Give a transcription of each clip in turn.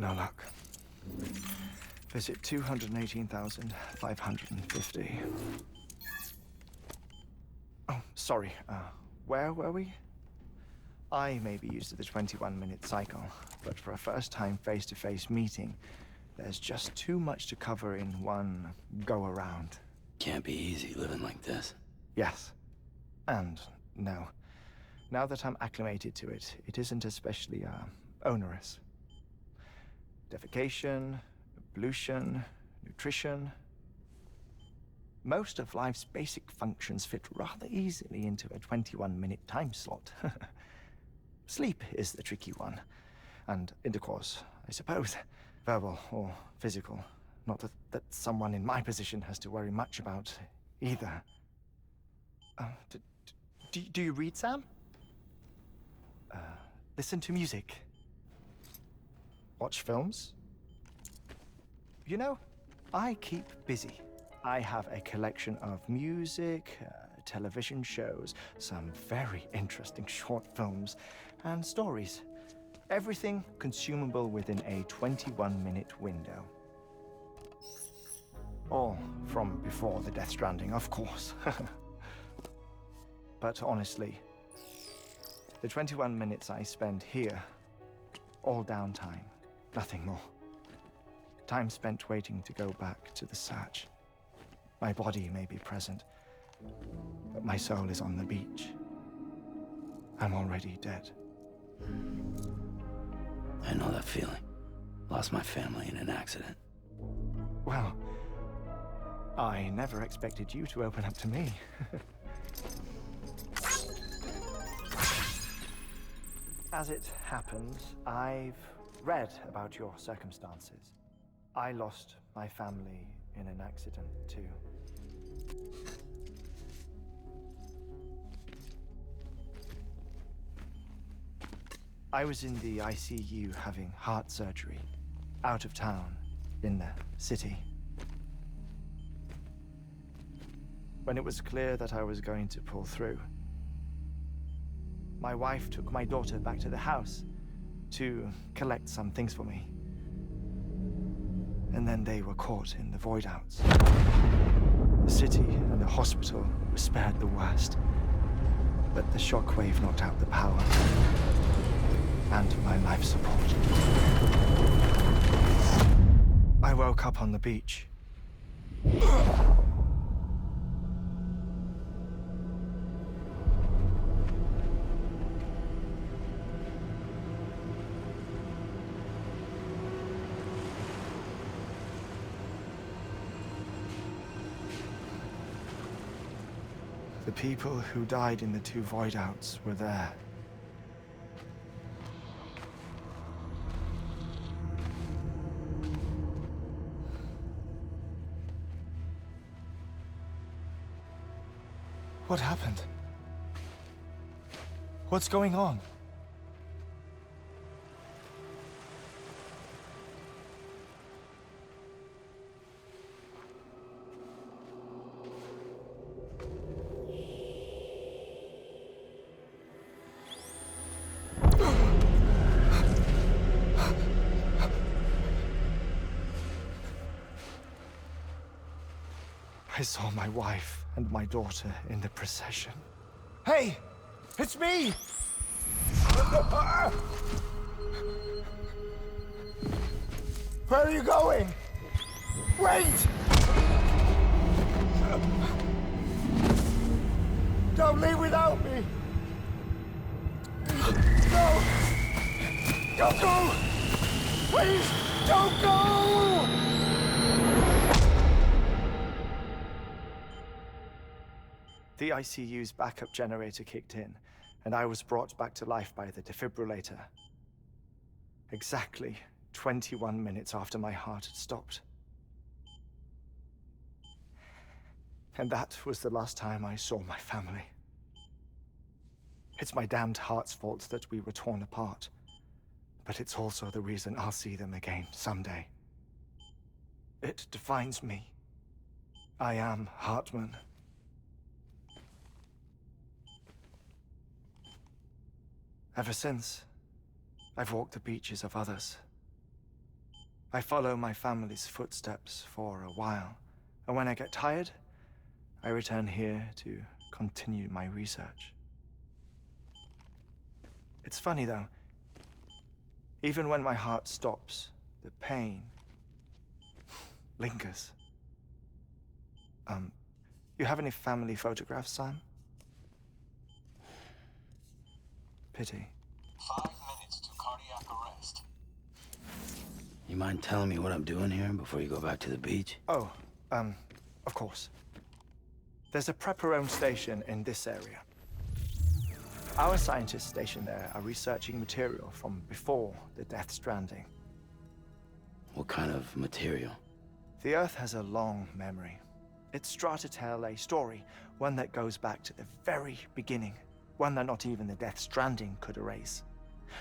No luck. Visit 218,550. Oh, sorry. Where were we? I may be used to the 21-minute cycle, but for a first-time face-to-face meeting, there's just too much to cover in one go-around. Can't be easy living like this. Yes. And no. Now that I'm acclimated to it, it isn't especially, onerous. Defecation, pollution, nutrition. Most of life's basic functions fit rather easily into a 21-minute time slot. Sleep is the tricky one. And intercourse, I suppose. Verbal or physical. Not that someone in my position has to worry much about either. Do you read, Sam? Listen to music. Watch films. You know, I keep busy. I have a collection of music, television shows, some very interesting short films, and stories. Everything consumable within a 21-minute window. All from before the Stranding, of course. But honestly, the 21 minutes I spend here, all downtime, nothing more. Time spent waiting to go back to the search. My body may be present, but my soul is on the beach. I'm already dead. I know that feeling. Lost my family in an accident. Well, I never expected you to open up to me. As it happens, I've read about your circumstances. I lost my family in an accident, too. I was in the ICU having heart surgery, out of town, in the city. When it was clear that I was going to pull through, my wife took my daughter back to the house to collect some things for me. And then they were caught in the void-outs. The city and the hospital were spared the worst, but the shockwave knocked out the power and my life support. I woke up on the beach. The people who died in the two void-outs were there. What happened? What's going on? I saw my wife and my daughter in the procession. Hey! It's me! Where are you going? Wait! Don't leave without me! No! Don't go! Please, don't go! The ICU's backup generator kicked in, and I was brought back to life by the defibrillator. Exactly 21 minutes after my heart had stopped. And that was the last time I saw my family. It's my damned heart's fault that we were torn apart, but it's also the reason I'll see them again someday. It defines me. I am Hartman. Ever since, I've walked the beaches of others, I follow my family's footsteps for a while, and when I get tired, I return here to continue my research. It's funny though, even when my heart stops, the pain lingers. You have any family photographs, Sam? Pity. 5 minutes to cardiac arrest. You mind telling me what I'm doing here before you go back to the beach? Oh, of course. There's a prepper-owned station in this area. Our scientists stationed there are researching material from before the Death Stranding. What kind of material? The Earth has a long memory. It's trying to tell a story, one that goes back to the very beginning, one that not even the Death Stranding could erase.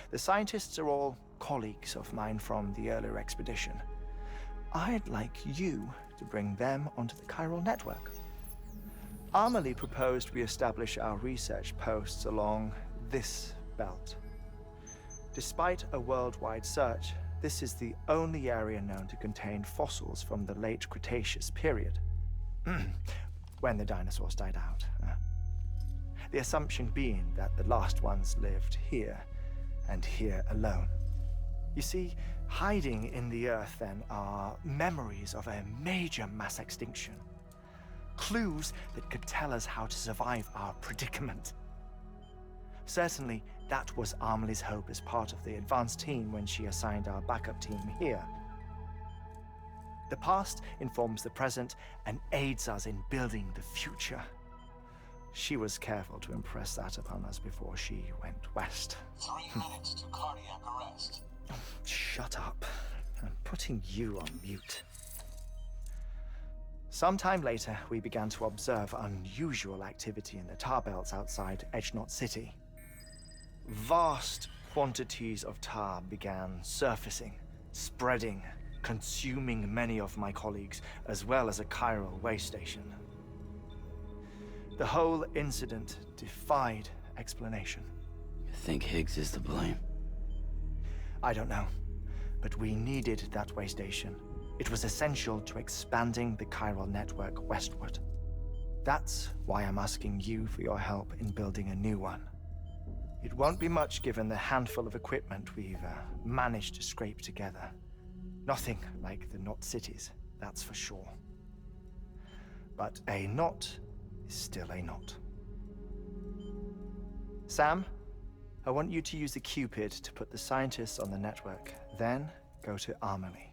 The scientists are all colleagues of mine from the earlier expedition. I'd like you to bring them onto the chiral network. Amelie proposed we establish our research posts along this belt. Despite a worldwide search, this is the only area known to contain fossils from the late Cretaceous period, when the dinosaurs died out. The assumption being that the last ones lived here, and here alone. You see, hiding in the Earth then are memories of a major mass extinction. Clues that could tell us how to survive our predicament. Certainly, that was Amelie's hope as part of the advanced team when she assigned our backup team here. The past informs the present and aids us in building the future. She was careful to impress that upon us before she went west. 3 minutes to cardiac arrest. Shut up. I'm putting you on mute. Sometime later, we began to observe unusual activity in the tar belts outside Edgenot City. Vast quantities of tar began surfacing, spreading, consuming many of my colleagues, as well as a chiral way station. The whole incident defied explanation. You think Higgs is to blame? I don't know, but we needed that way station. It was essential to expanding the chiral network westward. That's why I'm asking you for your help in building a new one. It won't be much given the handful of equipment we've managed to scrape together. Nothing like the knot cities, that's for sure. But a knot is still a knot. Sam, I want you to use the Cupid to put the scientists on the network, then go to Amelie.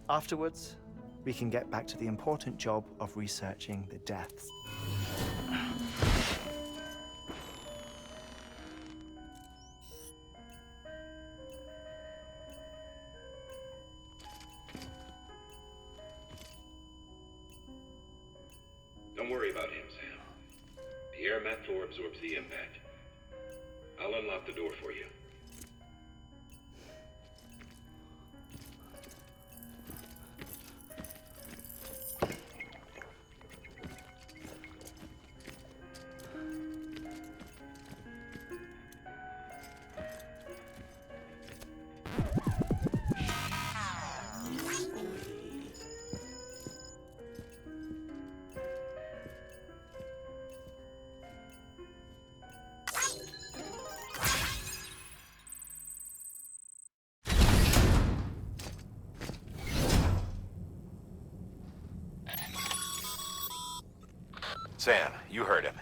Afterwards, we can get back to the important job of researching the deaths. Don't worry about him, Sam. The air mat floor absorbs the impact. I'll unlock the door for you. Sam, you heard him.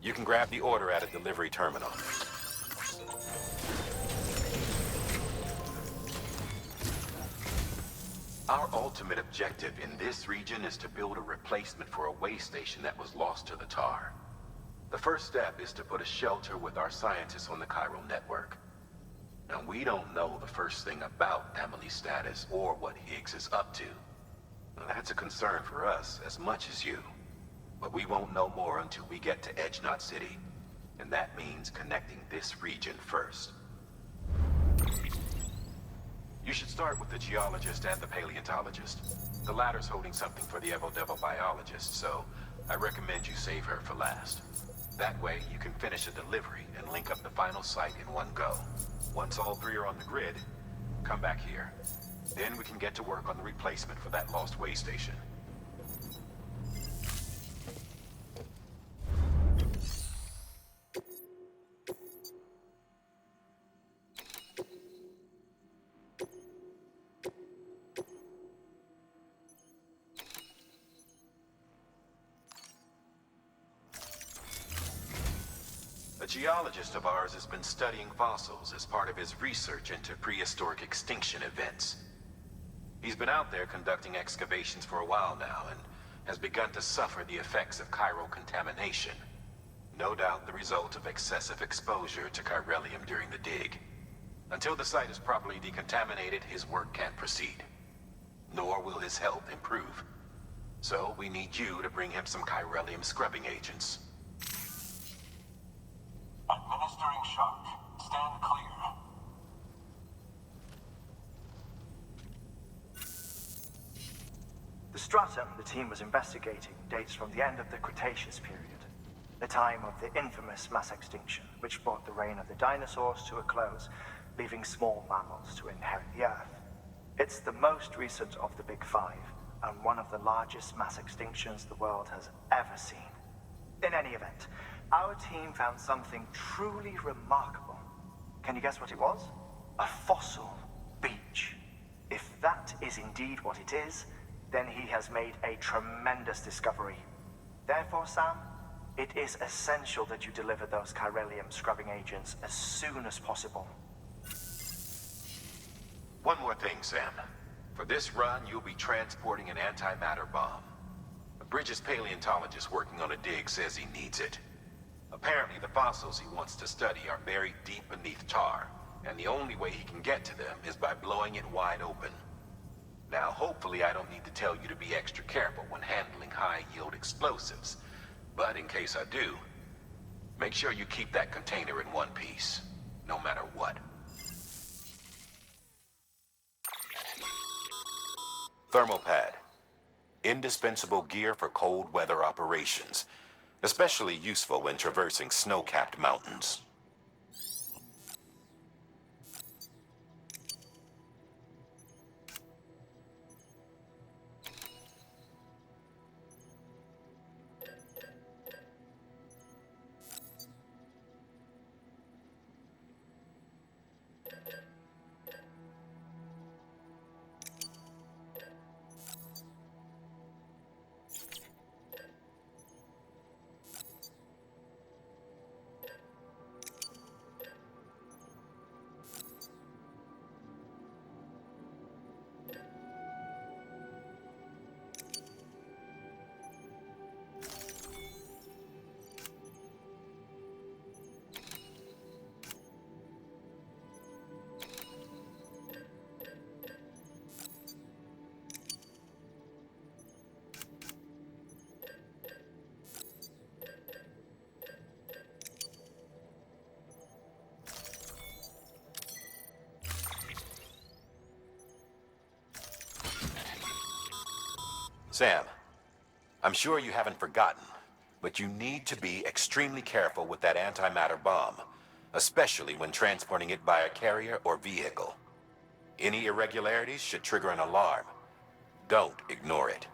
You can grab the order at a delivery terminal. Our ultimate objective in this region is to build a replacement for a way station that was lost to the tar. The first step is to put a shelter with our scientists on the chiral network. Now, we don't know the first thing about Amelie's status or what Higgs is up to. Now, that's a concern for us as much as you. But we won't know more until we get to Edgenot City. And that means connecting this region first. You should start with the geologist and the paleontologist. The latter's holding something for the Evo-Devo biologist, so I recommend you save her for last. That way, you can finish a delivery and link up the final site in one go. Once all three are on the grid, come back here. Then we can get to work on the replacement for that lost way station. A geologist of ours has been studying fossils as part of his research into prehistoric extinction events. He's been out there conducting excavations for a while now and has begun to suffer the effects of chiral contamination. No doubt the result of excessive exposure to chiralium during the dig. Until the site is properly decontaminated, his work can't proceed. Nor will his health improve. So we need you to bring him some chiralium scrubbing agents. Administering shock. Stand clear. The stratum the team was investigating dates from the end of the Cretaceous period, the time of the infamous mass extinction, which brought the reign of the dinosaurs to a close, leaving small mammals to inherit the Earth. It's the most recent of the Big Five, and one of the largest mass extinctions the world has ever seen. In any event, our team found something truly remarkable. Can you guess what it was? A fossil beach. If that is indeed what it is, then he has made a tremendous discovery. Therefore, Sam, it is essential that you deliver those chiralium scrubbing agents as soon as possible. One more thing, Sam. For this run, you'll be transporting an antimatter bomb. A Bridges paleontologist working on a dig says he needs it. Apparently, the fossils he wants to study are buried deep beneath tar, and the only way he can get to them is by blowing it wide open. Now, hopefully I don't need to tell you to be extra careful when handling high-yield explosives, but in case I do, make sure you keep that container in one piece, no matter what. Thermal pad. Indispensable gear for cold weather operations, especially useful when traversing snow-capped mountains. Sam, I'm sure you haven't forgotten, but you need to be extremely careful with that antimatter bomb, especially when transporting it by a carrier or vehicle. Any irregularities should trigger an alarm. Don't ignore it.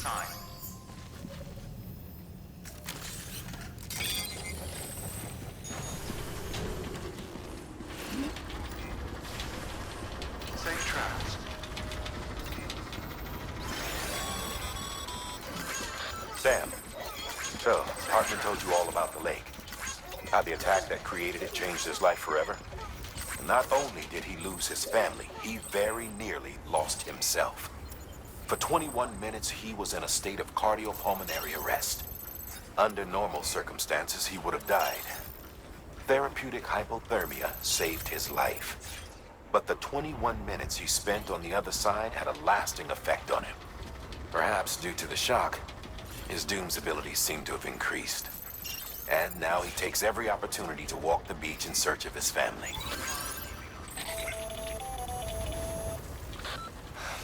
sign. Safe travels. Sam, so, Hartman told you all about the lake. How the attack that created it changed his life forever. Not only did he lose his family, he very nearly lost himself. For 21 minutes, he was in a state of cardiopulmonary arrest. Under normal circumstances, he would have died. Therapeutic hypothermia saved his life. But the 21 minutes he spent on the other side had a lasting effect on him. Perhaps due to the shock, his Doom's abilities seem to have increased. And now he takes every opportunity to walk the beach in search of his family.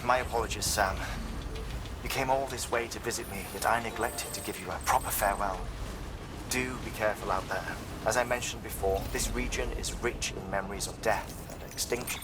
My apologies, Sam. You came all this way to visit me, yet I neglected to give you a proper farewell. Do be careful out there. As I mentioned before, this region is rich in memories of death and extinction.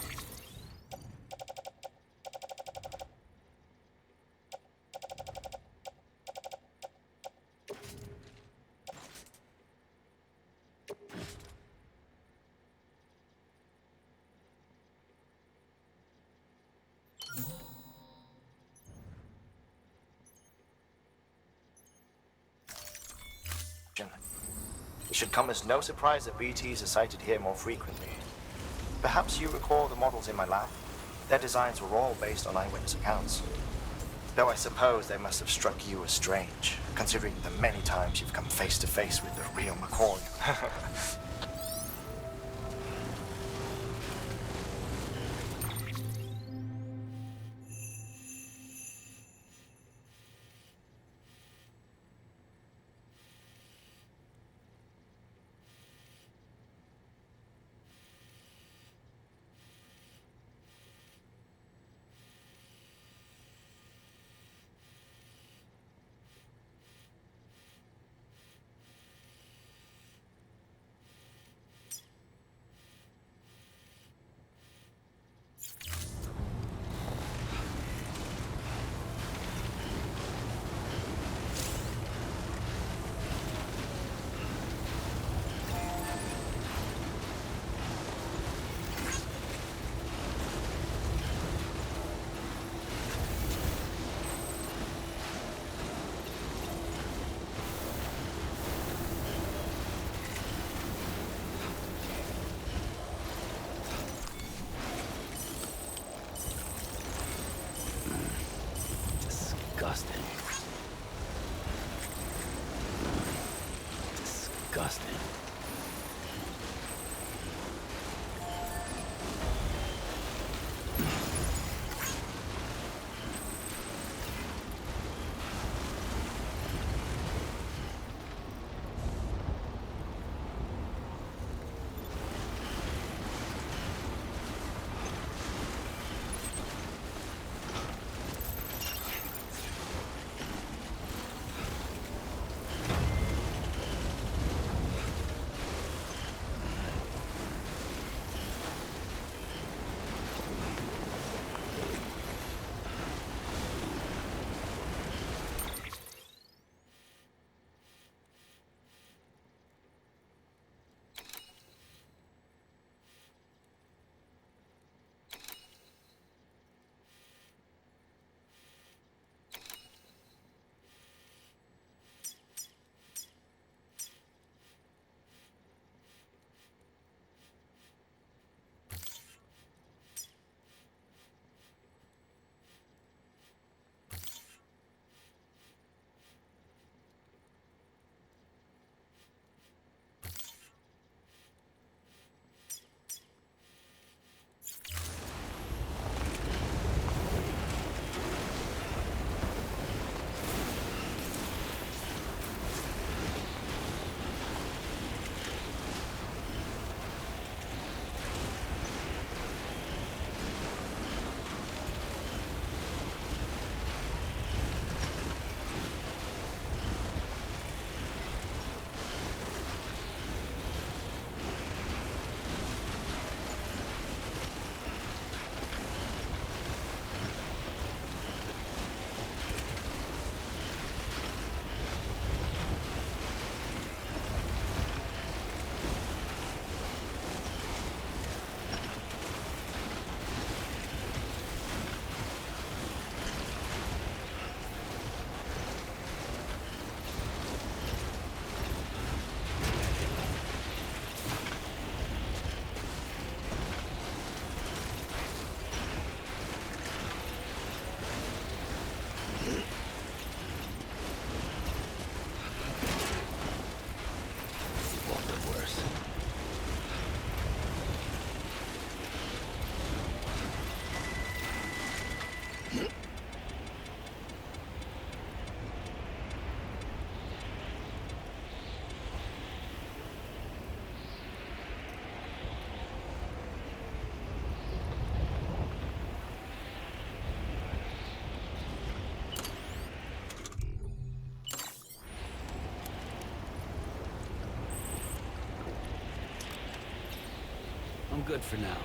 It should come as no surprise that BTs are sighted here more frequently. Perhaps you recall the models in my lab? Their designs were all based on eyewitness accounts. Though I suppose they must have struck you as strange, considering the many times you've come face to face with the real McCoy. good for now.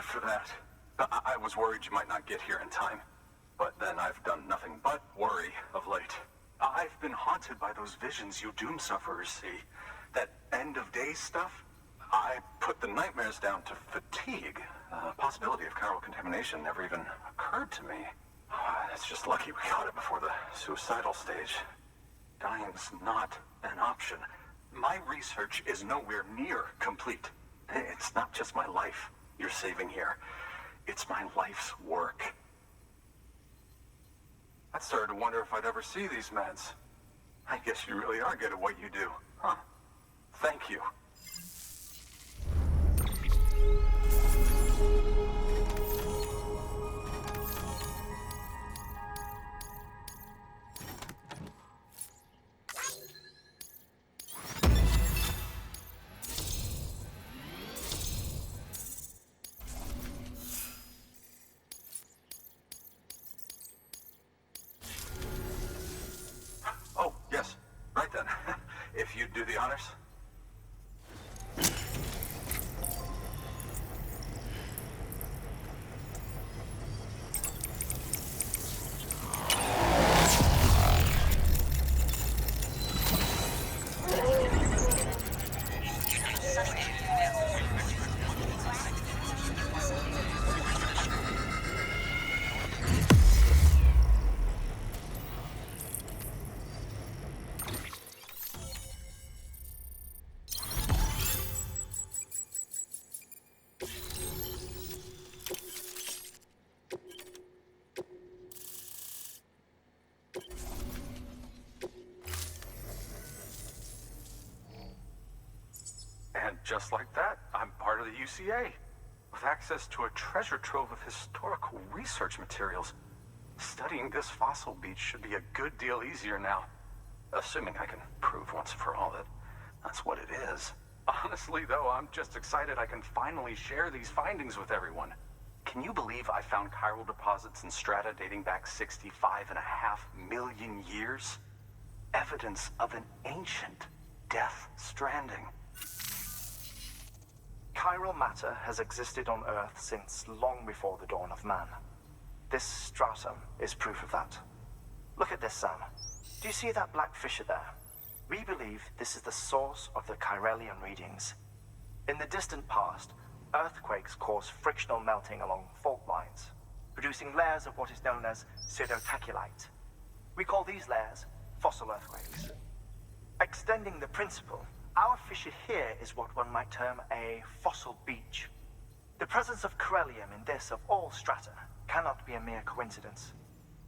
for that. I was worried you might not get here in time. But then I've done nothing but worry of late. I've been haunted by those visions you doom sufferers see. That end of days stuff. I put the nightmares down to fatigue. The possibility of chiral contamination never even occurred to me. It's just lucky we got it before the suicidal stage. Dying's not an option. My research is nowhere near complete. It's not just my life you're saving here. It's my life's work. I started to wonder if I'd ever see these meds. I guess you really are good at what you do, huh? Thank you. Oh, yes. Right then. If you'd do the honors. And just like that, I'm part of the UCA, with access to a treasure trove of historical research materials. Studying this fossil beach should be a good deal easier now, assuming I can prove once for all that that's what it is. Honestly, though, I'm just excited I can finally share these findings with everyone. Can you believe I found chiral deposits in strata dating back 65.5 million years? Evidence of an ancient death stranding. Chiral matter has existed on Earth since long before the dawn of man. This stratum is proof of that. Look at this, Sam. Do you see that black fissure there? We believe this is the source of the Chiralian readings. In the distant past, earthquakes caused frictional melting along fault lines, producing layers of what is known as pseudotaculite. We call these layers fossil earthquakes. Extending the principle, our fissure here is what one might term a fossil beach. The presence of Corellium in this of all strata cannot be a mere coincidence.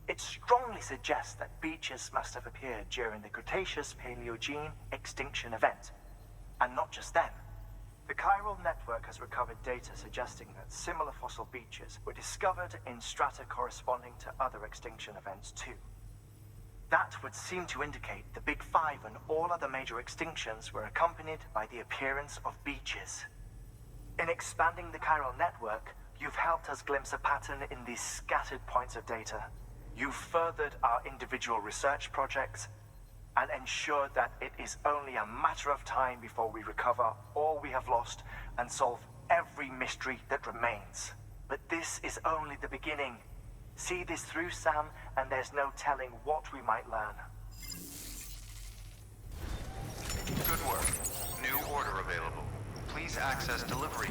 It strongly suggests that beaches must have appeared during the Cretaceous-Paleogene extinction event. And not just then. The chiral network has recovered data suggesting that similar fossil beaches were discovered in strata corresponding to other extinction events too. That would seem to indicate the Big Five and all other major extinctions were accompanied by the appearance of beaches. In expanding the chiral network, you've helped us glimpse a pattern in these scattered points of data. You've furthered our individual research projects and ensured that it is only a matter of time before we recover all we have lost and solve every mystery that remains. But this is only the beginning. See this through, Sam, and there's no telling what we might learn. Good work. New order available. Please access delivery.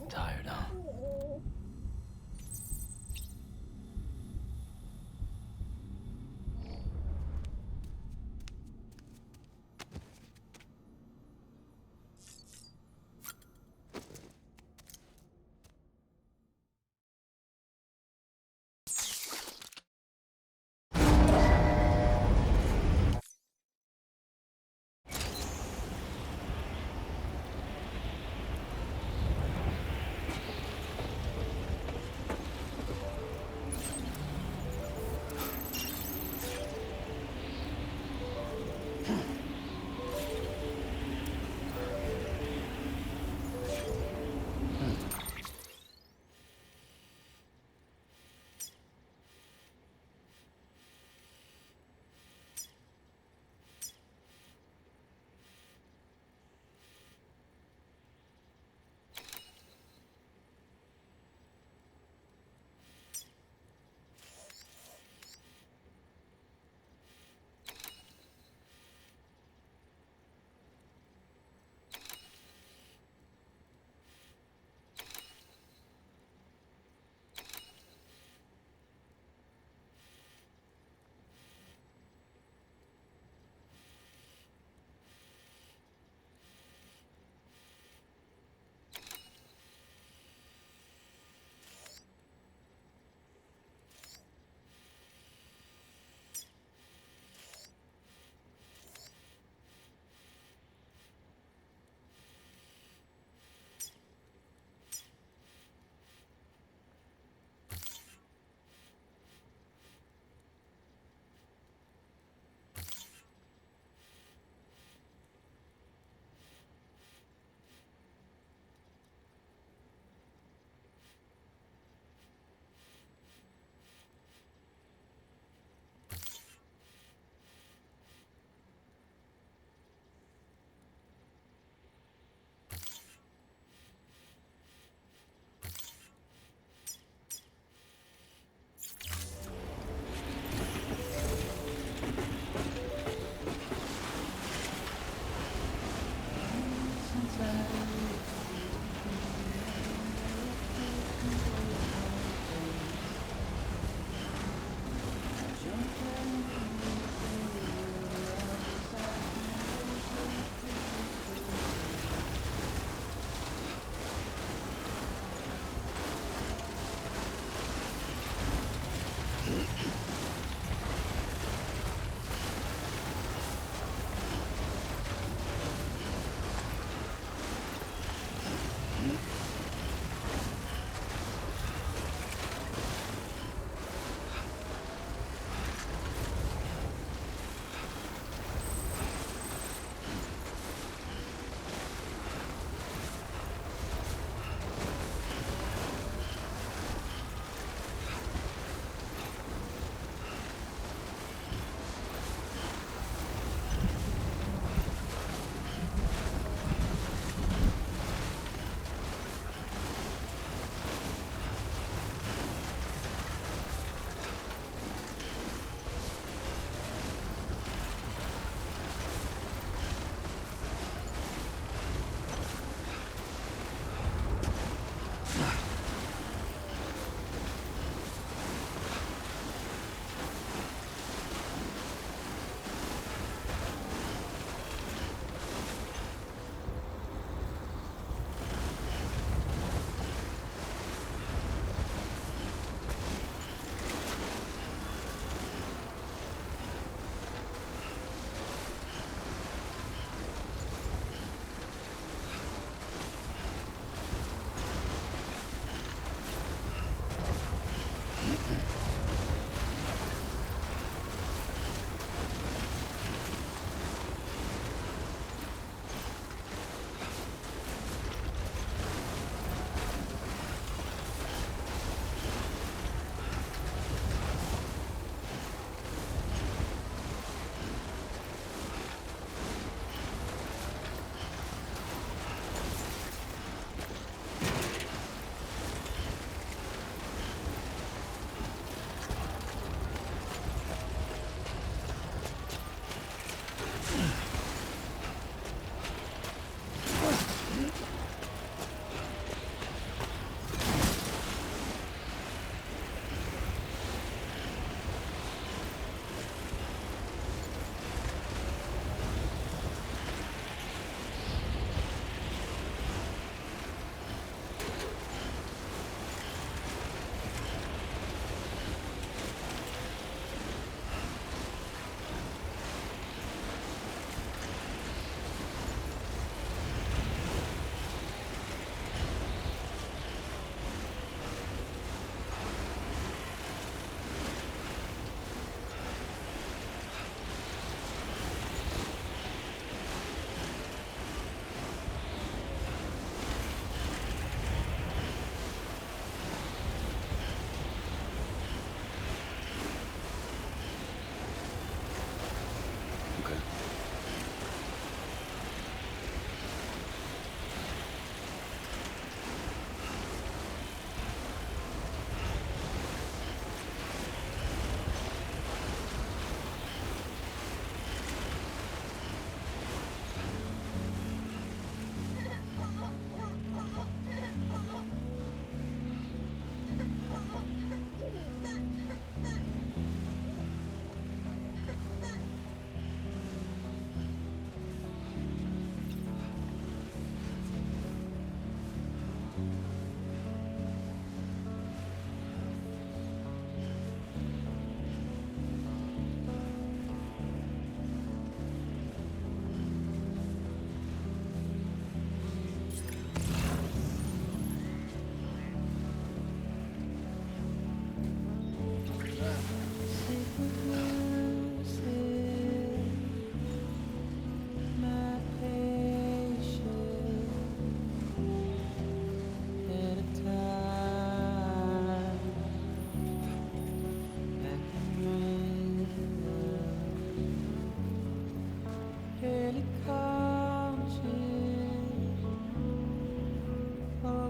Tired, huh?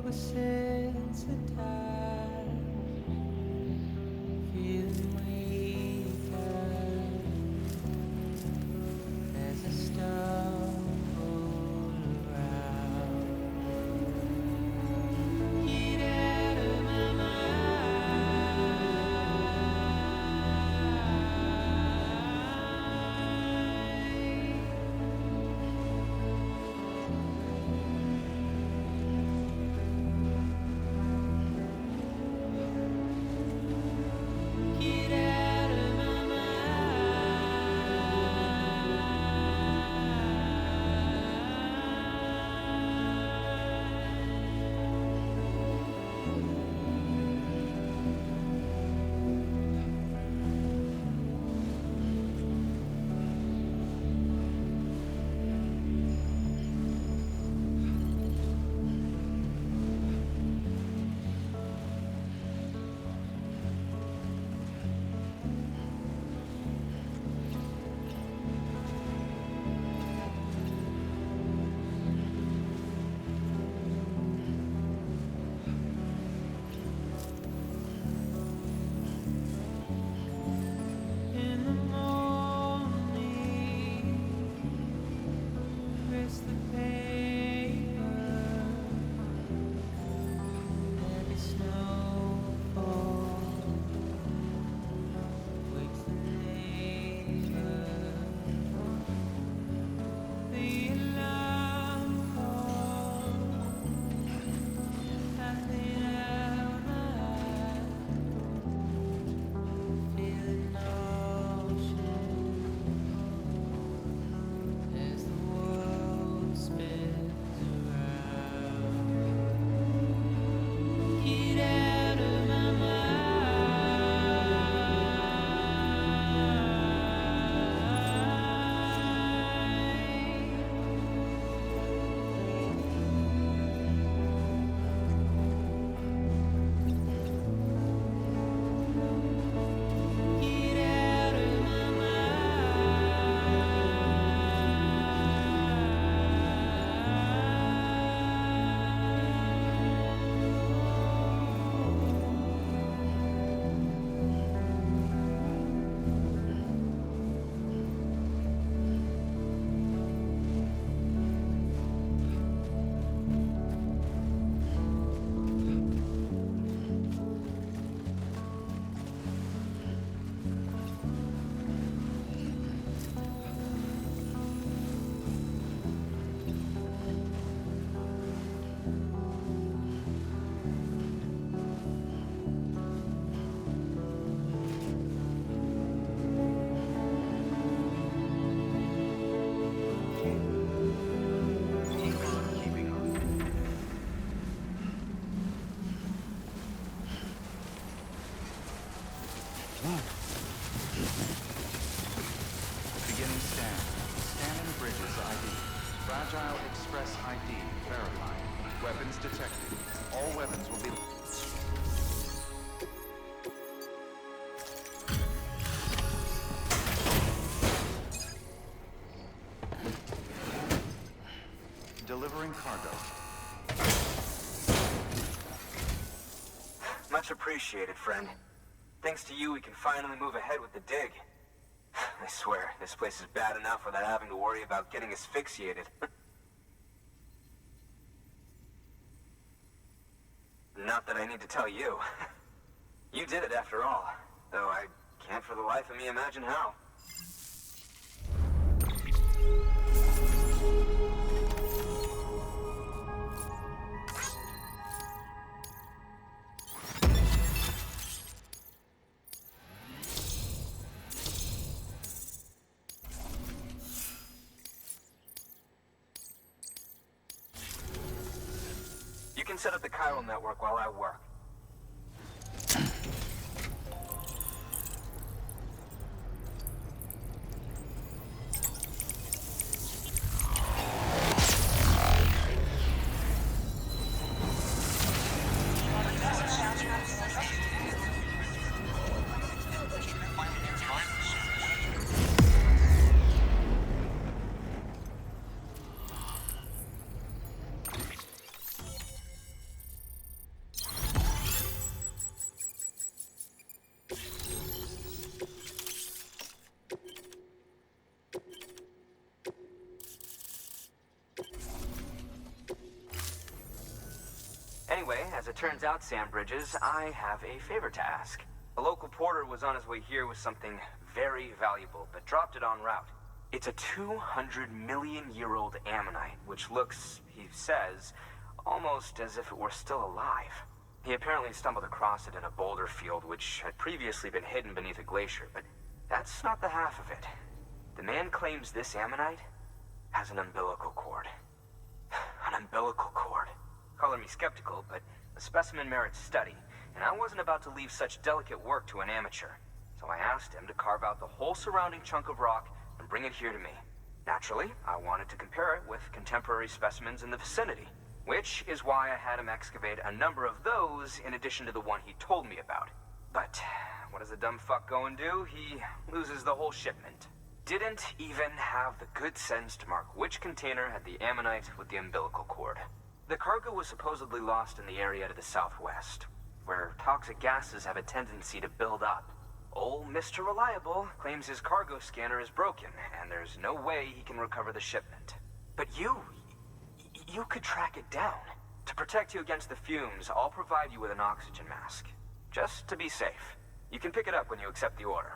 was sensitized, feeling weaker as I stumble around. Get out of my in the morning, press the paper, heavy snowfall wakes the neighbor. The alarm call, I clean out my eyes, feeling nauseous as the world spins around. Get out of my mind. Get out of my Beginning scan. Scanning bridges ID. Fragile Express ID verified. Weapons detected. All weapons will be... Delivering cargo. Much appreciated, friend. Thanks to you, we can finally move ahead with the dig. I swear, this place is bad enough without having to worry about getting asphyxiated. Not that I need to tell you. You did it after all, though I can't for the life of me imagine how. You can set up the chiral network while I work. turns out, Sam Bridges, I have a favor to ask. A local porter was on his way here with something very valuable, but dropped it en route. It's a 200-million-year-old ammonite, which looks, he says, almost as if it were still alive. He apparently stumbled across it in a boulder field, which had previously been hidden beneath a glacier, but that's not the half of it. The man claims this ammonite has an umbilical cord. An umbilical cord. Color me skeptical, but the specimen merits study, and I wasn't about to leave such delicate work to an amateur. So I asked him to carve out the whole surrounding chunk of rock and bring it here to me. Naturally, I wanted to compare it with contemporary specimens in the vicinity, which is why I had him excavate a number of those in addition to the one he told me about. But what does the dumb fuck go and do? He loses the whole shipment. Didn't even have the good sense to mark which container had the ammonite with the umbilical cord. The cargo was supposedly lost in the area to the southwest, where toxic gases have a tendency to build up. Old Mr. Reliable claims his cargo scanner is broken, and there's no way he can recover the shipment. But you could track it down. To protect you against the fumes, I'll provide you with an oxygen mask. Just to be safe. You can pick it up when you accept the order.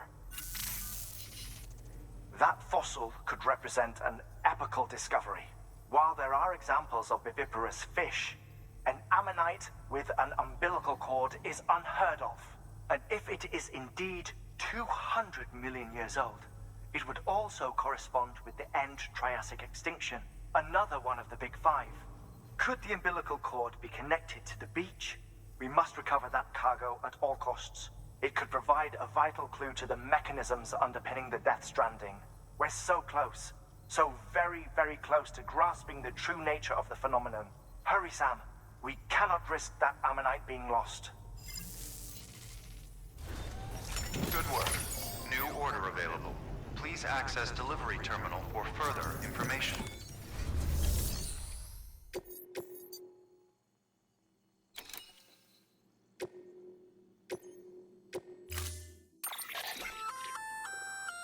That fossil could represent an epochal discovery. While there are examples of viviparous fish, an ammonite with an umbilical cord is unheard of. And if it is indeed 200 million years old, it would also correspond with the end Triassic extinction, another one of the big five. Could the umbilical cord be connected to the beach? We must recover that cargo at all costs. It could provide a vital clue to the mechanisms underpinning the Death Stranding. We're so close. So very, very close to grasping the true nature of the phenomenon. Hurry, Sam. We cannot risk that ammonite being lost. Good work. New order available. Please access delivery terminal for further information.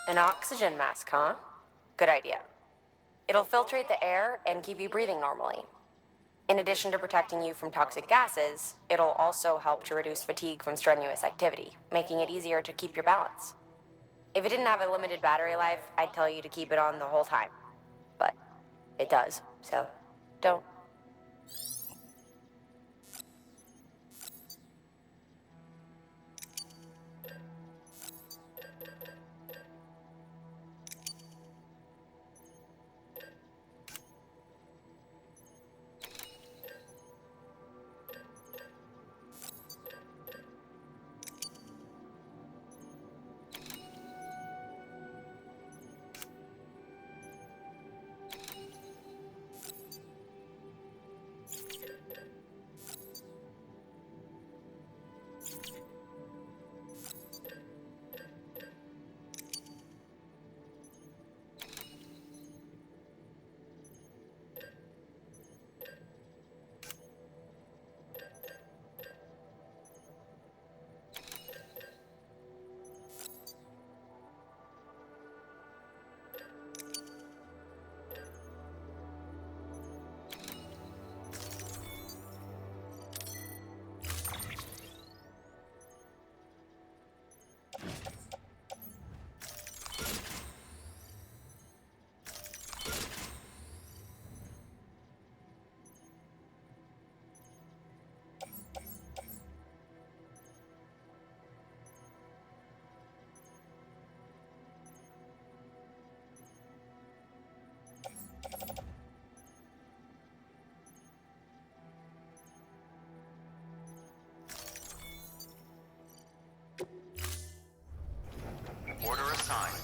An oxygen mask, huh? Good idea. It'll filtrate the air and keep you breathing normally. In addition to protecting you from toxic gases, it'll also help to reduce fatigue from strenuous activity, making it easier to keep your balance. If it didn't have a limited battery life, I'd tell you to keep it on the whole time. But it does, so don't. Order assigned.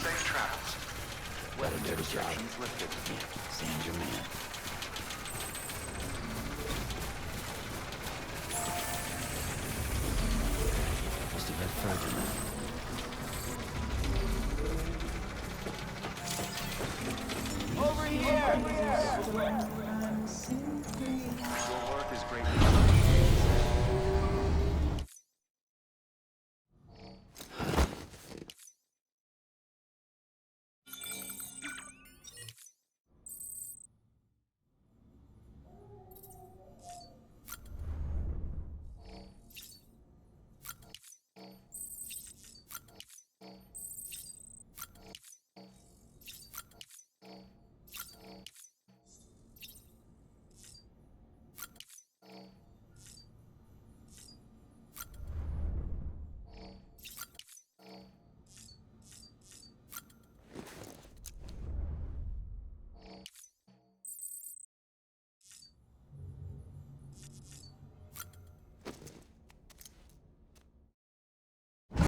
Safe travels. Got a dirty job. Restrictions lifted. Yeah, Sam's your man. Over here!